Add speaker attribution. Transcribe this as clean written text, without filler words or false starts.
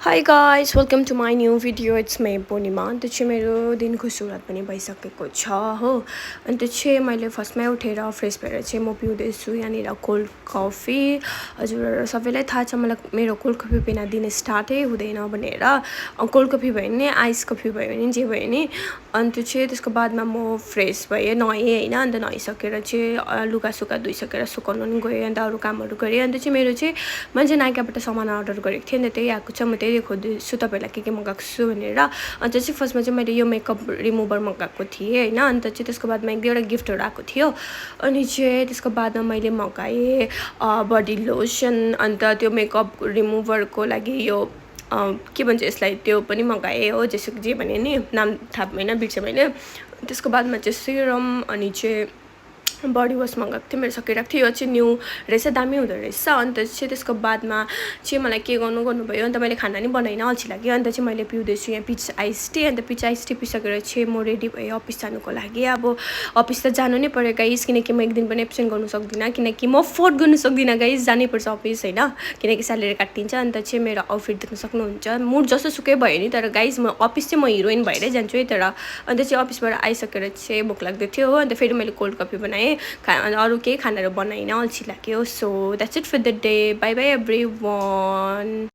Speaker 1: High guys welcome to my new video it's me Purnima अन्त चाहिँ मेरो दिनको सुरुवात पनि भइसकेको छ हो। अन्त चाहिँ मैले फर्स्टमै उठेर फ्रेस भएर चाहिँ म पिउँदैछु यहाँनिर कोल्ड कफी। हजुर सबैलाई थाहा छ मलाई मेरो कोल्ड कफी बिना दिन स्टार्टै हुँदैन भनेर। कोल्ड कफी भयो भने आइस कफी भयो भने जे भयो नि। अन्त चाहिँ त्यसको बादमा म फ्रेस भएँ नुहाएँ होइन। अन्त नुहाइसकेर चाहिँ लुगासुगा धोइसकेर सुकाउनु पनि गएँ अन्त अरू कामहरू गरेँ। अन्त चाहिँ मेरो चाहिँ मैले चाहिँ नाइकाबाट सामान अर्डर गरेको थिएँ अन्त त्यही आएको छ। म त्यही देखाउँदैछु तपाईँलाई के मगाएको छु भनेर। अन्त चाहिँ फर्स्टमा चाहिँ मैले यो मेकअप रिमुभर मगाएको थिएँ होइन। अन्त चाहिँ त्यसको बादमा एक दुईवटा गिफ्टहरू आएको थियो। अनि चाहिँ त्यसको बादमा मैले मगाएँ बडी लोसन। अन्त त्यो मेकअप रिमुभरको लागि यो के भन्छ यसलाई त्यो पनि मगाएँ हो। जेसुकै जे भने नि नाम थाहा भएन बिर्सेँ मैले। त्यसको बादमा चाहिँ सिरम अनि चाहिँ बडी वास मगाएको थिएँ मेरो सकिरहेको थियो। यो चाहिँ न्यू रहेछ दामी हुँदो रहेछ। अन्त चाहिँ त्यसको बादमा चाहिँ मलाई के गर्नुभयो अन्त मैले खाना नि बनाइनँ अल्छी लाग्यो। अन्त चाहिँ मैले पिउँदैछु यहाँ पिच आइस टी। अन्त पिच आइस टी पिसकेर चाहिँ म रेडी भएँ अफिस जानुको लागि। अब अफिस त जानु नै पऱ्यो गाइस किनकि म एक दिन पनि एब्सेन्ट गर्नु सक्दिनँ किनकि म अफोर्ड गर्नु सक्दिनँ गाइस जानैपर्छ अफिस होइन किनकि स्यालेरी काटिन्छ। अन्त चाहिँ मेरो आउटफिट देख्न सक्नुहुन्छ मुड जस्तो सुकै भयो नि तर गाइस म अफिस चाहिँ म हिरोइन भएरै जान्छु है तर। अन्त चाहिँ अफिसबाट आइसकेर चाहिँ भोक लाग्दै थियो हो। अन्त फेरि मैले कोल्ड कफी बनाएँ अरू केही खानाहरू बनाइनँ अल्छी लाग्यो। So that's it for the day bye bye every one.